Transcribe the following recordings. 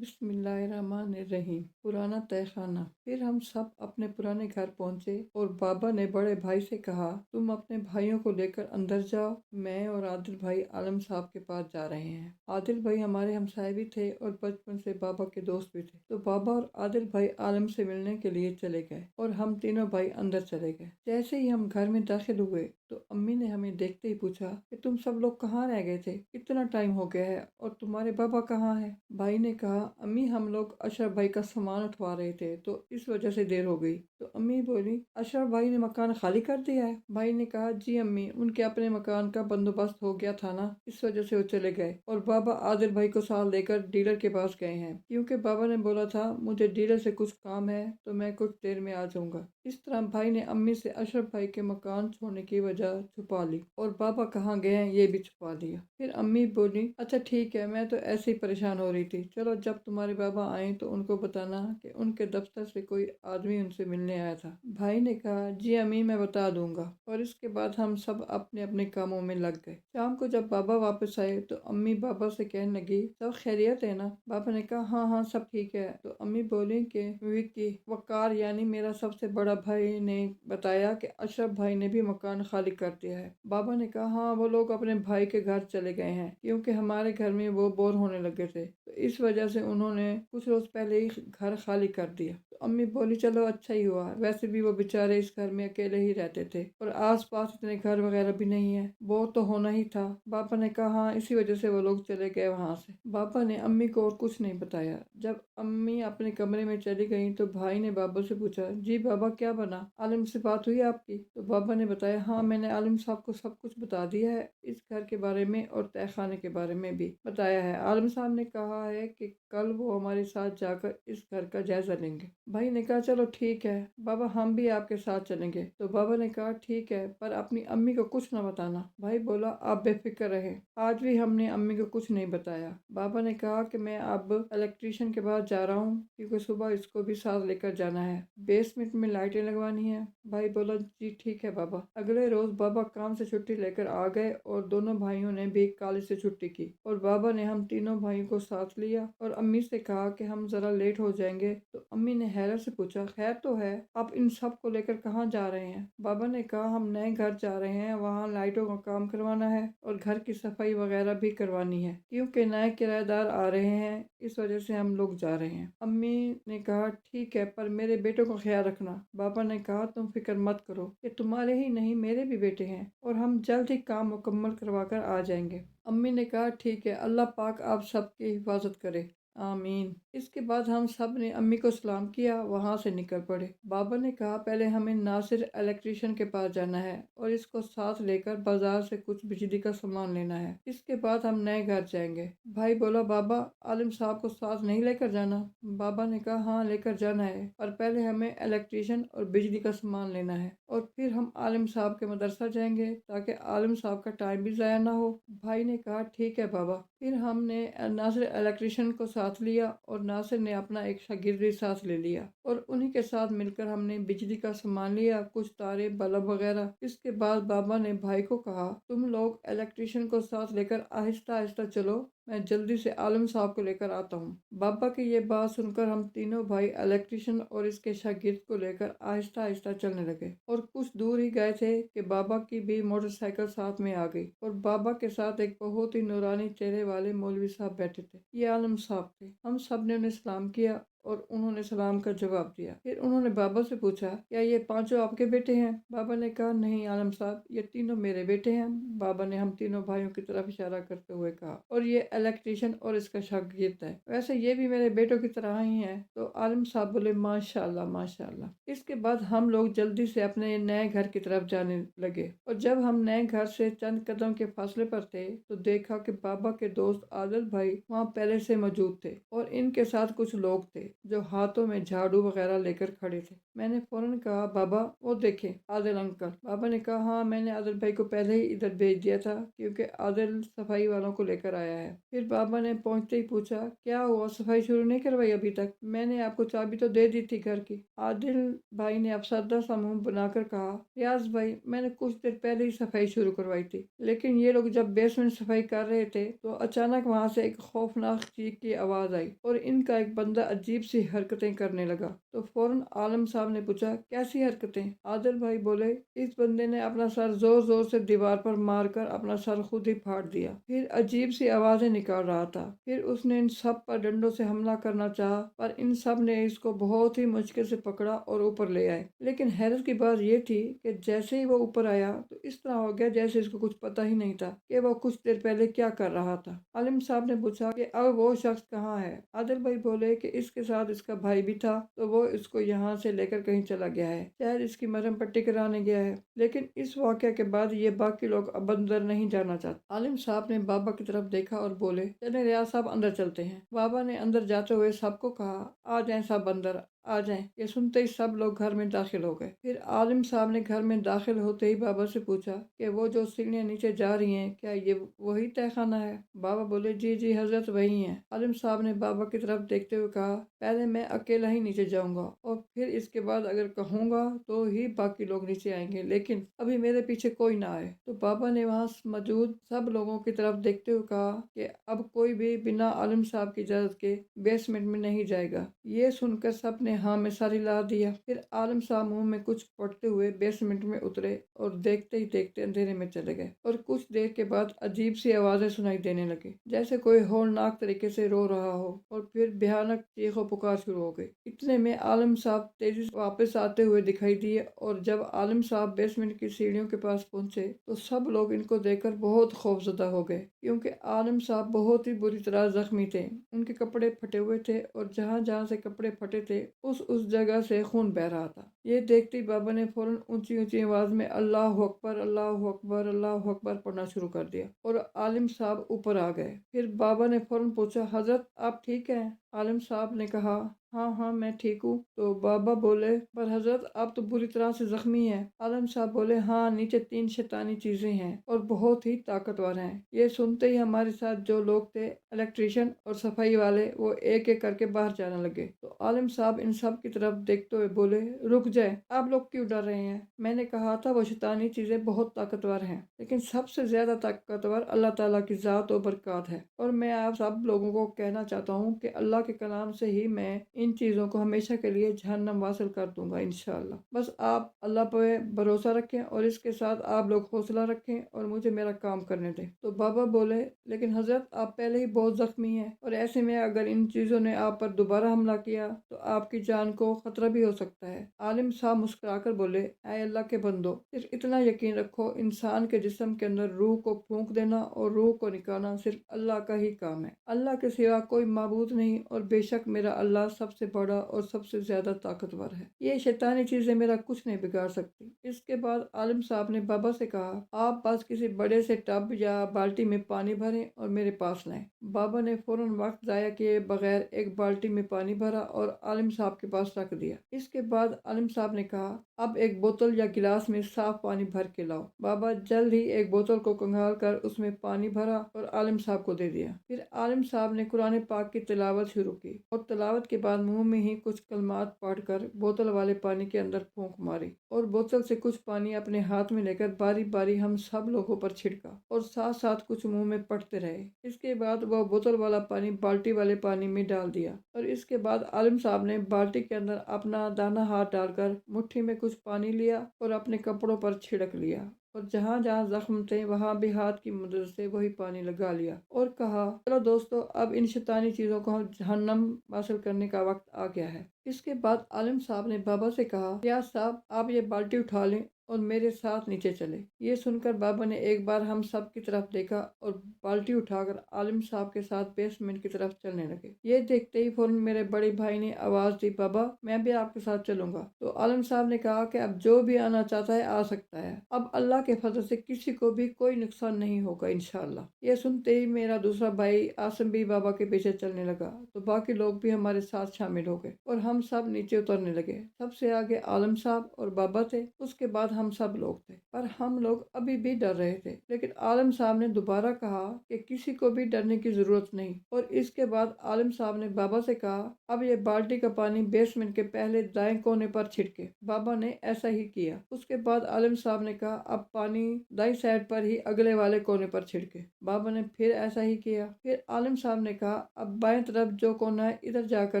بسم اللہ الرحمن الرحیم۔ پرانا تہہ خانہ۔ پھر ہم سب اپنے پرانے گھر پہنچے اور بابا نے بڑے بھائی سے کہا، تم اپنے بھائیوں کو لے کر اندر جاؤ، میں اور عادل بھائی عالم صاحب کے پاس جا رہے ہیں۔ عادل بھائی ہمارے ہمسائے بھی تھے اور بچپن سے بابا کے دوست بھی تھے، تو بابا اور عادل بھائی عالم سے ملنے کے لیے چلے گئے اور ہم تینوں بھائی اندر چلے گئے۔ جیسے ہی ہم گھر میں داخل ہوئے تو امی نے ہمیں دیکھتے ہی پوچھا کہ تم سب لوگ کہاں رہ گئے تھے؟ اتنا ٹائم ہو گیا ہے اور تمہارے بابا کہاں ہیں؟ بھائی نے کہا، امی ہم لوگ اشرف بھائی کا سامان اٹھوا رہے تھے تو اس وجہ سے دیر ہو گئی۔ تو امی بولی، اشرف بھائی نے مکان خالی کر دیا ہے؟ بھائی نے کہا، جی امی، ان کے اپنے مکان کا بندوبست ہو گیا تھا نا، اس وجہ سے وہ چلے گئے، اور بابا عادل بھائی کو ساتھ لے کر ڈیلر کے پاس گئے ہیں، کیونکہ بابا نے بولا تھا مجھے ڈیلر سے کچھ کام ہے تو میں کچھ دیر میں آ جاؤں گا۔ اس طرح بھائی نے امی سے اشرف بھائی کے مکان چھوڑنے کی وجہ چھپا لی اور بابا کہاں گئے ہیں یہ بھی چھپا لیا۔ پھر امی بولی، اچھا ٹھیک ہے، میں تو ایسے ہی پریشان ہو رہی تھی، چلو جب تمہارے بابا آئیں تو ان کو بتانا کہ ان کے دفتر سے کوئی آدمی ان سے ملنے آیا تھا۔ بھائی نے کہا، جی امی میں بتا دوں گا، اور اس کے بعد ہم سب اپنے اپنے کاموں میں لگ گئے۔ شام کو جب بابا واپس آئے تو امی بابا سے کہنے لگی، سب خیریت ہے نا؟ بابا نے کہا، ہاں ہاں سب ٹھیک ہے۔ تو امی بولی کہ وکی وقار یعنی میرا سب سے بڑا بھائی نے بتایا کہ اشرف بھائی نے بھی مکان خالی کر دیا ہے۔ بابا نے کہا، ہاں وہ لوگ اپنے بھائی کے گھر چلے گئے ہیں، کیونکہ ہمارے گھر میں وہ بور ہونے لگے تھے، تو اس وجہ سے انہوں نے کچھ روز پہلے ہی گھر خالی کر دیا۔ تو امی بولی، چلو اچھا ہی ہوا، ویسے بھی وہ بیچارے اس گھر میں اکیلے ہی رہتے تھے اور آس پاس اتنے گھر وغیرہ بھی نہیں ہے، وہ تو ہونا ہی تھا۔ بابا نے کہا، ہاں اسی وجہ سے وہ لوگ چلے گئے وہاں سے۔ بابا نے امی کو اور کچھ نہیں بتایا۔ جب امی اپنے کمرے میں چلی گئیں تو بھائی نے بابا سے پوچھا، جی بابا کیا بنا؟ عالم سے بات ہوئی آپ کی؟ تو بابا نے بتایا، ہاں میں نے عالم صاحب کو سب کچھ بتا دیا ہے، اس گھر کے بارے میں اور تہہ خانے کے بارے میں بھی بتایا ہے۔ عالم صاحب نے کہا ہے کہ کل وہ ہمارے ساتھ جا کر اس گھر کا جائزہ لیں گے۔ بھائی نے کہا، چلو ٹھیک ہے بابا، ہم بھی آپ کے ساتھ چلیں گے۔ تو بابا نے کہا، ٹھیک ہے، پر اپنی امی کو کچھ نہ بتانا۔ بھائی بولا، آپ بے فکر رہیں، آج بھی ہم نے امی کو کچھ نہیں بتایا۔ بابا نے کہا کہ میں اب الیکٹریشین کے پاس جا رہا ہوں، کیونکہ صبح اس کو بھی ساتھ لے کر جانا ہے، بیسمنٹ میں لائٹیں لگوانی ہیں۔ بھائی بولا، جی ٹھیک ہے بابا۔ اگلے روز بابا کام سے چھٹی لے کر آ گئے اور دونوں بھائیوں نے بھی کالج سے چھٹی کی، اور بابا نے ہم تینوں بھائیوں کو ساتھ لیا اور امی سے کہا کہ ہم ذرا لیٹ ہو جائیں گے۔ تو امی نے حیرت سے پوچھا، خیر تو ہے، آپ ان سب کو لے کر کہاں جا رہے ہیں؟ بابا نے کہا، ہم نئے گھر جا رہے ہیں، وہاں لائٹوں کا کام کروانا ہے اور گھر کی صفائی وغیرہ بھی کروانی ہے، کیونکہ نئے کرایہ دار آ رہے ہیں، اس وجہ سے ہم لوگ جا رہے ہیں۔ امی نے کہا، ٹھیک ہے، پر میرے بیٹوں کا خیال رکھنا۔ بابا نے کہا، تم فکر مت کرو، یہ تمہارے ہی نہیں میرے بھی بیٹے ہیں، اور ہم جلد ہی کام مکمل کروا کر آ جائیں گے۔ امی نے کہا، ٹھیک ہے، اللہ پاک آپ سب کی حفاظت کرے، آمین۔ اس کے بعد ہم سب نے امی کو سلام کیا، وہاں سے نکل پڑے۔ بابا نے کہا، پہلے ہمیں ناصر الیکٹریشین کے پاس جانا ہے اور اس کو ساتھ لے کر بازار سے کچھ بجلی کا سامان لینا ہے، اس کے بعد ہم نئے گھر جائیں گے۔ بھائی بولا، بابا عالم صاحب کو ساتھ نہیں لے کر جانا؟ بابا نے کہا، ہاں لے کر جانا ہے، پر پہلے ہمیں الیکٹریشین اور بجلی کا سامان لینا ہے، اور پھر ہم عالم صاحب کے مدرسہ جائیں گے تاکہ عالم صاحب کا ٹائم بھی ضائع نہ ہو۔ بھائی نے کہا، ٹھیک ہے بابا۔ پھر ہم نے ناصر الیکٹریشین کو ساتھ لیا اور ناصر نے اپنا ایک شاگرد بھی ساتھ لے لیا، اور انہی کے ساتھ مل کر ہم نے بجلی کا سامان لیا، کچھ تارے، بلب وغیرہ۔ اس کے بعد بابا نے بھائی کو کہا، تم لوگ الیکٹریشین کو ساتھ لے کر آہستہ آہستہ چلو، میں جلدی سے عالم صاحب کو لے کر آتا ہوں۔ بابا کی یہ بات سن کر ہم تینوں بھائی الیکٹریشین اور اس کے شاگرد کو لے کر آہستہ آہستہ چلنے لگے، اور کچھ دور ہی گئے تھے کہ بابا کی بھی موٹر سائیکل ساتھ میں آ گئی، اور بابا کے ساتھ ایک بہت ہی نورانی چہرے والے مولوی صاحب بیٹھے تھے، یہ عالم صاحب تھے۔ ہم سب نے انہیں سلام کیا اور انہوں نے سلام کا جواب دیا۔ پھر انہوں نے بابا سے پوچھا، کیا یہ پانچوں آپ کے بیٹے ہیں؟ بابا نے کہا، نہیں عالم صاحب، یہ تینوں میرے بیٹے ہیں۔ بابا نے ہم تینوں بھائیوں کی طرف اشارہ کرتے ہوئے کہا، اور یہ الیکٹریشین اور اس کا شاگرد ہے، ویسے یہ بھی میرے بیٹوں کی طرح ہی ہیں۔ تو عالم صاحب بولے، ماشاء اللہ ماشاء اللہ۔ اس کے بعد ہم لوگ جلدی سے اپنے نئے گھر کی طرف جانے لگے، اور جب ہم نئے گھر سے چند قدم کے فاصلے پر تھے تو دیکھا کہ بابا کے دوست عادل بھائی وہاں پہلے سے موجود تھے، اور ان کے ساتھ کچھ لوگ تھے۔ جو ہاتھوں میں جھاڑو وغیرہ لے کر کھڑے تھے۔ میں نے فوراً کہا بابا وہ دیکھیں عادل انکل۔ بابا نے کہا ہاں میں نے عادل بھائی کو پہلے ہی ادھر بھیج دیا تھا کیونکہ عادل صفائی والوں کو لے کر آیا ہے۔ پھر بابا نے پہنچتے ہی پوچھا کیا ہوا، صفائی شروع نہیں کروائی ابھی تک؟ میں نے آپ کو چابی تو دے دی تھی گھر کی۔ عادل بھائی نے افسردہ سا منہ بنا کر کہا ریاض بھائی میں نے کچھ دیر پہلے ہی صفائی شروع کروائی تھی، لیکن یہ لوگ جب بیسمنٹ صفائی کر رہے تھے تو اچانک وہاں سے ایک خوفناک چیخ کی آواز آئی اور ان کا ایک بندہ عجیب سی حرکتیں کرنے لگا۔ تو فوراً عالم صاحب نے پوچھا کیسی حرکتیں؟ عادل بھائی بولے اس بندے نے اپنا سر زور زور سے دیوار پر مار کر اپنا سر خود ہی پھاڑ دیا، پھر عجیب سی آوازیں نکال رہا تھا، پھر اس نے ان سب پر ڈنڈوں سے حملہ کرنا چاہا پر ان سب نے اس کو بہت ہی مشکل سے پکڑا اور اوپر لے آئے۔ لیکن حیرت کی بات یہ تھی کہ جیسے ہی وہ اوپر آیا تو اس طرح ہو گیا جیسے اس کو کچھ پتہ ہی نہیں تھا کہ وہ کچھ دیر پہلے کیا کر رہا تھا۔ عالم صاحب نے پوچھا کہ اب وہ شخص کہاں ہے؟ عادل بھائی بولے کہ اس کے ساتھ اس کا بھائی بھی تھا تو وہ اس کو یہاں سے لے کر کہیں چلا گیا ہے، شاید اس کی مرہم پٹی کرانے گیا ہے، لیکن اس واقعہ کے بعد یہ باقی لوگ اب اندر نہیں جانا چاہتے۔ عالم صاحب نے بابا کی طرف دیکھا اور بولے چلیں ریاض صاحب اندر چلتے ہیں۔ بابا نے اندر جاتے ہوئے سب کو کہا آ جائیں سب اندر آ جائیں۔ یہ سنتے ہی سب لوگ گھر میں داخل ہو گئے۔ پھر عالم صاحب نے گھر میں داخل ہوتے ہی بابا سے پوچھا کہ وہ جو سیڑھیاں نیچے جا رہی ہیں کیا یہ وہی تہہ خانہ ہے؟ بابا بولے جی جی حضرت وہی ہیں۔ عالم صاحب نے بابا کی طرف دیکھتے ہوئے کہا پہلے میں اکیلا ہی نیچے جاؤں گا اور پھر اس کے بعد اگر کہوں گا تو ہی باقی لوگ نیچے آئیں گے، لیکن ابھی میرے پیچھے کوئی نہ آئے۔ تو بابا نے وہاں موجود سب لوگوں کی طرف دیکھتے ہوئے کہا کہ اب کوئی بھی بنا عالم صاحب کی اجازت کے بیسمنٹ میں نہیں جائے گا۔ یہ سن کر سب نے ہاں میں ساری لا دیا۔ پھر عالم صاحب منہ میں کچھ پڑتے ہوئے بیسمنٹ میں اترے اور دیکھتے ہی دیکھتے اندھیرے میں چلے گئے اور کچھ دیر کے بعد عجیب سی آوازیں سنائی دینے لگی جیسے کوئی ہولناک طریقے سے رو رہا ہو اور پھر بھیانک چیخ و پکار شروع ہو گئی۔ اتنے میں عالم صاحب تیزی سے واپس آتے ہوئے دکھائی دیے اور جب عالم صاحب بیسمنٹ کی سیڑھیوں کے پاس پہنچے تو سب لوگ ان کو دیکھ کر بہت خوفزدہ ہو گئے کیونکہ عالم صاحب بہت ہی بری طرح زخمی تھے۔ ان کے کپڑے پھٹے ہوئے تھے اور جہاں جہاں سے کپڑے پھٹے تھے اس جگہ سے خون بہہ رہا تھا۔ یہ دیکھتے ہی بابا نے فوراً اونچی اونچی آواز میں اللہ اکبر اللہ اکبر اللہ اکبر پڑھنا شروع کر دیا اور عالم صاحب اوپر آ گئے۔ پھر بابا نے فوراً پوچھا حضرت آپ ٹھیک ہیں؟ عالم صاحب نے کہا ہاں ہاں میں ٹھیک ہوں۔ تو بابا بولے پر حضرت آپ تو بری طرح سے زخمی ہیں۔ عالم صاحب بولے ہاں نیچے 3 شیطانی چیزیں ہیں اور بہت ہی طاقتور ہیں۔ یہ سنتے ہی ہمارے ساتھ جو لوگ تھے الیکٹریشین اور صفائی والے وہ ایک ایک کر کے باہر جانے لگے۔ تو عالم صاحب ان سب کی طرف دیکھتے ہوئے بولے رک جائے آپ لوگ کیوں ڈر رہے ہیں؟ میں نے کہا تھا وہ شیطانی چیزیں بہت طاقتور ہیں لیکن سب سے زیادہ طاقتور اللہ تعالیٰ کی ذات و برکات ہے، اور میں آپ سب لوگوں کو کہنا چاہتا ہوں کہ اللہ کے کلام سے ہی میں ان چیزوں کو ہمیشہ کے لیے جہنم واصل کر دوں گا انشاءاللہ۔ بس آپ اللہ پہ بھروسہ رکھیں اور اس کے ساتھ آپ لوگ حوصلہ رکھیں اور مجھے میرا کام کرنے دیں۔ تو بابا بولے لیکن حضرت آپ پہلے ہی بہت زخمی ہیں اور ایسے میں اگر ان چیزوں نے آپ پر دوبارہ حملہ کیا تو آپ کی جان کو خطرہ بھی ہو سکتا ہے۔ عالم صاحب مسکرا کر بولے اے اللہ کے بندو، صرف اتنا یقین رکھو انسان کے جسم کے اندر روح کو پھونک دینا اور روح کو نکالنا صرف اللہ کا ہی کام ہے۔ اللہ کے سوا کوئی معبود نہیں اور بے شک میرا اللہ سب سے بڑا اور سب سے زیادہ طاقتور ہے۔ یہ شیطانی چیزیں میرا کچھ نہیں بگاڑ سکتی۔ اس کے بعد عالم صاحب نے بابا سے کہا آپ بس کسی بڑے سے ٹب یا بالٹی میں پانی بھریں اور میرے پاس لائیں۔ بابا نے فوراً وقت ضائع کیے بغیر ایک بالٹی میں پانی بھرا اور عالم صاحب کے پاس رکھ دیا۔ اس کے بعد عالم صاحب نے کہا اب ایک بوتل یا گلاس میں صاف پانی بھر کے لاؤ۔ بابا جلد ہی ایک بوتل کو کنگھال کر اس میں پانی بھرا اور عالم صاحب کو دے دیا۔ پھر عالم صاحب نے قرآن پاک کی تلاوت شروع کی اور تلاوت کے بعد منہ میں ہی کچھ کلمات پڑھ کر بوتل والے پانی کے اندر پھونک ماری اور بوتل سے کچھ پانی اپنے ہاتھ میں لے کر باری باری ہم سب لوگوں پر چھڑکا اور ساتھ ساتھ کچھ منہ میں پڑھتے رہے۔ اس کے بعد وہ بوتل والا پانی بالٹی والے پانی میں ڈال دیا اور اس کے بعد عالم صاحب نے بالٹی کے اندر اپنا دانا ہاتھ ڈال کر مٹھی میں کچھ پانی لیا اور اپنے کپڑوں پر چھڑک لیا اور جہاں جہاں زخم تھے وہاں بھی ہاتھ کی مدد سے وہی پانی لگا لیا اور کہا چلو دوستو اب ان شیطانی چیزوں کو جہنم حاصل کرنے کا وقت آ گیا ہے۔ اس کے بعد عالم صاحب نے بابا سے کہا ریاض صاحب آپ یہ بالٹی اٹھا لیں اور میرے ساتھ نیچے چلے۔ یہ سن کر بابا نے ایک بار ہم سب کی طرف دیکھا اور بالٹی اٹھا کر عالم صاحب کے ساتھ بیسمنٹ کی طرف چلنے لگے۔ یہ دیکھتے ہی فوراً میرے بڑے بھائی نے آواز دی، بابا میں بھی آپ کے ساتھ چلوں گا۔ تو عالم صاحب نے کہا کہ اب جو بھی آنا چاہتا ہے آ سکتا ہے، اب اللہ کے فضل سے کسی کو بھی کوئی نقصان نہیں ہوگا انشاءاللہ۔ یہ سنتے ہی میرا دوسرا بھائی آسم بھی بابا کے پیچھے چلنے لگا، تو باقی لوگ بھی ہمارے ساتھ شامل ہو گئے اور ہم سب نیچے اترنے لگے۔ سب سے آگے عالم صاحب اور بابا تھے، اس کے بعد ہم سب لوگ تھے، پر ہم لوگ ابھی بھی ڈر رہے تھے۔ لیکن عالم صاحب نے دوبارہ کہا کہ کسی کو بھی ڈرنے کی ضرورت نہیں، اور اس کے بعد عالم صاحب نے بابا سے کہا اب یہ بالٹی کا پانی بیسمنٹ کے پہلے دائیں کونے پر چھڑکے۔ بابا نے ایسا ہی کیا۔ اس کے بعد عالم صاحب نے کہا اب پانی دائیں سائڈ پر ہی اگلے والے کونے پر چھڑکے۔ بابا نے پھر ایسا ہی کیا۔ پھر عالم صاحب نے کہا اب بائیں طرف جو کونا ہے ادھر جا کر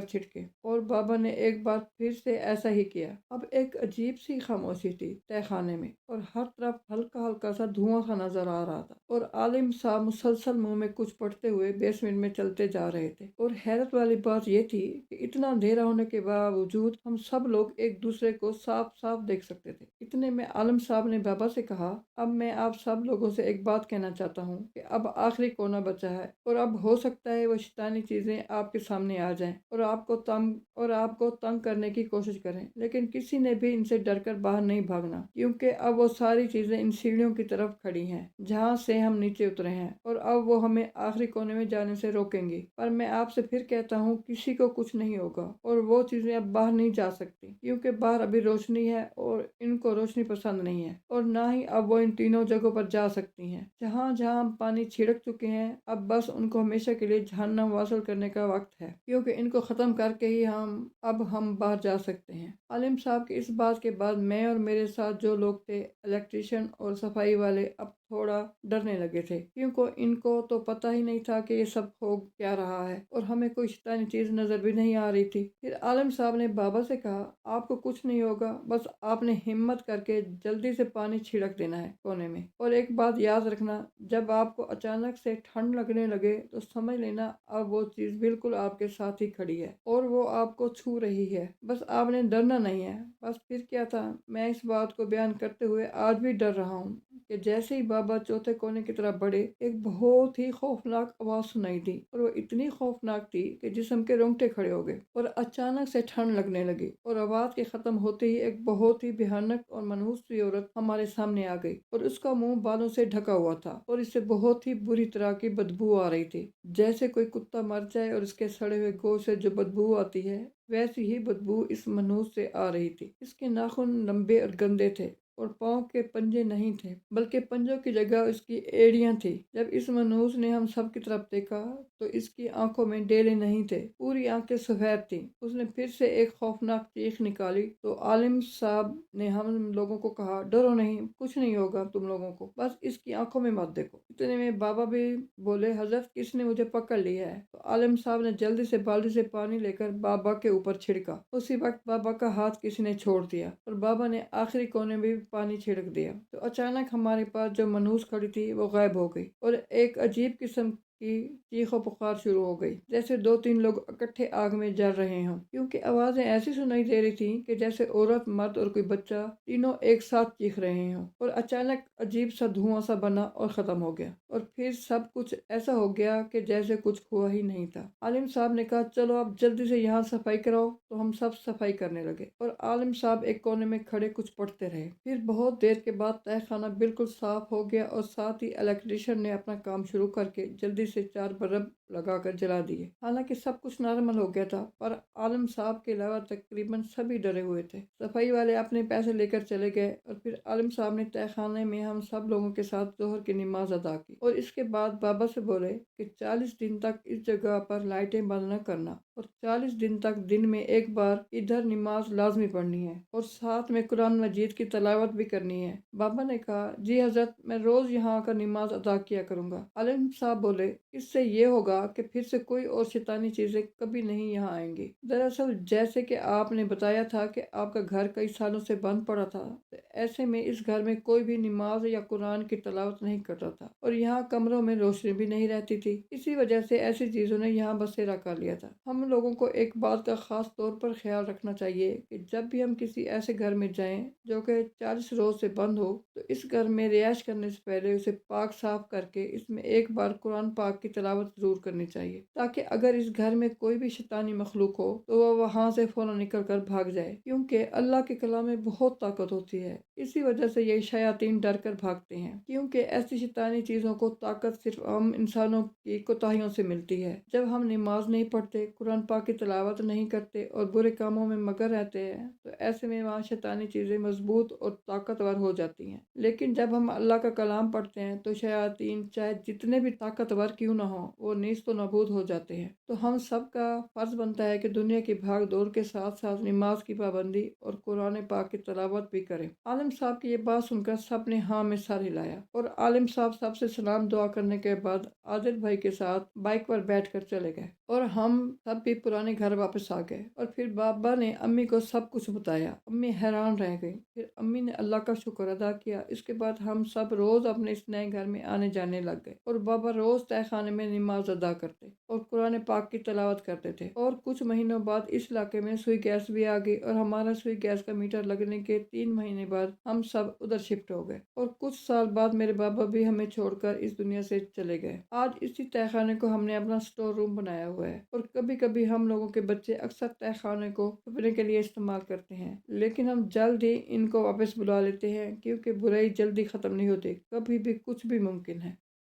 چھڑکے، اور بابا نے ایک بار پھر سے ایسا ہی کیا۔ اب ایک عجیب سی خاموشی تھی تہہ خانے میں، اور ہر طرف ہلکا ہلکا سا دھواں سا نظر آ رہا تھا، اور عالم صاحب مسلسل منہ میں کچھ پڑھتے ہوئے بیسمنٹ میں چلتے جا رہے تھے۔ اور حیرت والی بات یہ تھی کہ اتنا اندھیرا ہونے کے باوجود ہم سب لوگ ایک دوسرے کو صاف صاف دیکھ سکتے تھے۔ اتنے میں عالم صاحب نے بابا سے کہا اب میں آپ سب لوگوں سے ایک بات کہنا چاہتا ہوں کہ اب آخری کونا بچا ہے، اور اب ہو سکتا ہے وہ شیطانی چیزیں آپ کے سامنے آ جائیں اور آپ کو تنگ کرنے کی کوشش کریں، لیکن کسی نے بھی ان سے ڈر کر باہر نہیں بھاگنا، کیونکہ اب وہ ساری چیزیں ان سیڑھیوں کی طرف کھڑی ہیں جہاں سے ہم نیچے اترے ہیں، اور اب وہ ہمیں آخری کونے میں جانے سے روکیں گی۔ پر میں آپ سے پھر کہتا ہوں کسی کو کچھ نہیں ہوگا، اور وہ چیزیں اب باہر نہیں جا سکتی، کیونکہ باہر ابھی روشنی ہے اور ان کو روشنی پسند نہیں ہے، اور نہ ہی اب وہ ان تینوں جگہوں پر جا سکتی ہیں جہاں جہاں ہم پانی چھڑک چکے ہیں۔ اب بس ان کو ہمیشہ کے لیے جہنم واصل کرنے کا وقت ہے، کیونکہ ان کو ختم کر کے ہی ہم باہر جا سکتے ہیں۔ عالم صاحب کی اس بات کے بعد میں اور میرے ساتھ جو لوگ تھے، الیکٹریشین اور صفائی والے، اب تھوڑا ڈرنے لگے تھے، کیونکہ ان کو تو پتہ ہی نہیں تھا کہ یہ سب ہو کیا رہا ہے، اور ہمیں کوئی شیطانی چیز نظر بھی نہیں آ رہی تھی۔ پھر عالم صاحب نے بابا سے کہا آپ کو کچھ نہیں ہوگا، بس آپ نے ہمت کر کے جلدی سے پانی چھڑک دینا ہے کونے میں، اور ایک بات یاد رکھنا، جب آپ کو اچانک سے ٹھنڈ لگنے لگے تو سمجھ لینا اب وہ چیز بالکل آپ کے ساتھ ہی کھڑی ہے اور وہ آپ کو چھو رہی ہے، بس آپ نے ڈرنا نہیں ہے۔ بس پھر کیا تھا، میں اس بات کو بیان کرتے ہوئے آج بھی ڈر رہا ہوں کہ جیسے ہی بابا چوتھے کونے کی طرف بڑھے، ایک بہت ہی خوفناک آواز سنائی دی، اور وہ اتنی خوفناک تھی کہ جسم کے رونگٹے کھڑے ہو گئے، اور اچانک سے ٹھنڈ لگنے لگی، اور آواز کے ختم ہوتے ہی ایک بہت ہی بھیانک اور منحوس سی عورت ہمارے سامنے آ گئی، اور اس کا منہ بالوں سے ڈھکا ہوا تھا، اور اس سے بہت ہی بری طرح کی بدبو آ رہی تھی، جیسے کوئی کتا مر جائے اور اس کے سڑے ہوئے گوشت سے جو بدبو آتی ہے، ویسی ہی بدبو اس منحوس سے آ رہی تھی۔ اس کے ناخن لمبے اور گندے تھے، اور پاؤں کے پنجے نہیں تھے، بلکہ پنجوں کی جگہ اس کی ایڑیاں تھی۔ جب اس منحوس نے ہم سب کی طرف دیکھا تو اس کی آنکھوں میں ڈیلے نہیں تھے، پوری آنکھیں سفید تھیں۔ اس نے پھر سے ایک خوفناک چیخ نکالی تو عالم صاحب نے ہم لوگوں کو کہا ڈرو نہیں، کچھ نہیں ہوگا تم لوگوں کو، بس اس کی آنکھوں میں مت دیکھو۔ اتنے میں بابا بھی بولے حضرت کس نے مجھے پکڑ لیا ہے، تو عالم صاحب نے جلدی سے بالٹی سے پانی لے کر بابا کے اوپر چھڑکا۔ اسی وقت بابا کا ہاتھ کسی نے چھوڑ دیا، اور بابا نے آخری کونے میں بھی پانی چھڑک دیا، تو اچانک ہمارے پاس جو منحوس کھڑی تھی وہ غائب ہو گئی، اور ایک عجیب قسم کی چیخ و پکار شروع ہو گئی، جیسے دو تین لوگ اکٹھے آگ میں جل رہے ہوں، کیونکہ آوازیں ایسی سنائی دے رہی تھیں کہ جیسے عورت، مرد اور کوئی بچہ تینوں ایک ساتھ چیخ رہے ہوں، اور اچانک عجیب سا دھواں سا بنا اور ختم ہو گیا، اور پھر سب کچھ ایسا ہو گیا کہ جیسے کچھ ہوا ہی نہیں تھا۔ عالم صاحب نے کہا چلو اب جلدی سے یہاں صفائی کراؤ، تو ہم سب صفائی کرنے لگے، اور عالم صاحب ایک کونے میں کھڑے کچھ پڑھتے رہے۔ پھر بہت دیر کے بعد تہہ خانہ بالکل صاف ہو گیا، اور ساتھ ہی الیکٹریشین نے اپنا کام شروع کر کے جلدی سے 4 بلب لگا کر جلا دیے۔ حالانکہ سب کچھ نارمل ہو گیا تھا، پر عالم صاحب کے علاوہ تقریباً سبھی ڈرے ہوئے تھے۔ صفائی والے اپنے پیسے لے کر چلے گئے، اور پھر عالم صاحب نے تہہ خانے میں ہم سب لوگوں کے ساتھ ظہر کی نماز ادا کی، اور اس کے بعد بابا سے بولے کہ 40 دن تک اس جگہ پر لائٹیں بند نہ کرنا، اور 40 دن تک دن میں ایک بار ادھر نماز لازمی پڑھنی ہے، اور ساتھ میں قرآن مجید کی تلاوت بھی کرنی ہے۔ بابا نے کہا جی حضرت، میں روز یہاں آ کر نماز ادا کیا کروں گا۔ عالم صاحب بولے اس سے یہ ہوگا ہوگا کہ پھر سے کوئی اور شیطانی چیزیں کبھی نہیں یہاں آئیں گی۔ دراصل جیسے کہ آپ نے بتایا تھا کہ آپ کا گھر کئی سالوں سے بند پڑا تھا، تو ایسے میں اس گھر میں کوئی بھی نماز یا قرآن کی تلاوت نہیں کرتا تھا اور یہاں کمروں میں روشنی بھی نہیں رہتی تھی۔ اسی وجہ سے ایسی چیزوں نے یہاں بسیرا کر لیا تھا۔ ہم لوگوں کو ایک بات کا خاص طور پر خیال رکھنا چاہیے کہ جب بھی ہم کسی ایسے گھر میں جائیں جو کہ 40 روز سے بند ہو، تو اس گھر میں رہائش کرنے سے پہلے اسے پاک صاف کر کے اس میں ایک بار قرآن پاک کی تلاوت ضرور کرنی چاہیے، تاکہ اگر اس گھر میں کوئی بھی شیطانی مخلوق ہو تو وہ وہاں سے فوراً نکل کر بھاگ جائے، کیونکہ اللہ کے کلام میں بہت طاقت ہوتی ہے۔ اسی وجہ سے یہ شیاطین ڈر کر بھاگتے ہیں، کیونکہ ایسی شیطانی چیزوں کو طاقت صرف ہم انسانوں کی کوتاہیوں سے ملتی ہے۔ جب ہم نماز نہیں پڑھتے، قرآن پاک کی تلاوت نہیں کرتے اور برے کاموں میں مگن رہتے ہیں، تو ایسے میں وہاں شیطانی چیزیں مضبوط اور طاقتور ہو جاتی ہیں۔ لیکن جب ہم اللہ کا کلام پڑھتے ہیں تو شیاطین چاہے جتنے بھی طاقتور کیوں نہ ہوں، وہ نیست و نابود ہو جاتے ہیں۔ تو ہم سب کا فرض بنتا ہے کہ دنیا کی بھاگ دور کے ساتھ ساتھ نماز کی پابندی اور قرآن پاک کی تلاوت بھی کریں۔ عالم صاحب کی یہ بات سن کر سب نے ہاں میں سر ہلایا، اور عالم صاحب سب سے سلام دعا کرنے کے بعد عادل بھائی کے ساتھ بائک پر بیٹھ کر چلے گئے اور ہم سب بھی پرانے گھر واپس آ گئے۔ اور پھر بابا نے امی کو سب کچھ بتایا۔ امی حیران رہ گئی۔ پھر امی نے اللہ کا شکر ادا کیا۔ اس کے بعد ہم سب روز اپنے اس نئے گھر میں آنے جانے لگ گئے، اور بابا روز تہہ خانے میں نماز ادا کرتے اور قرآن پاک کی تلاوت کرتے تھے۔ اور کچھ مہینوں بعد اس علاقے میں سوئی گیس بھی آ گئی، اور ہمارا سوئی گیس کا میٹر لگنے کے 3 مہینے بعد ہم سب ادھر شفٹ ہو گئے، اور کچھ سال بعد میرے بابا بھی ہمیں چھوڑ کر اس دنیا سے چلے گئے۔ آج اسی تہہ خانے کو ہم نے اپنا اسٹور روم بنایا ہوا ہے، اور کبھی کبھی ہم لوگوں کے بچے اکثر تہہ خانے کو چھپنے کے لیے استعمال کرتے ہیں، لیکن ہم جلد ہی ان کو واپس بلا لیتے ہیں، کیونکہ برائی جلدی ختم نہیں ہوتی، کبھی بھی کچھ بھی ممکن ہے۔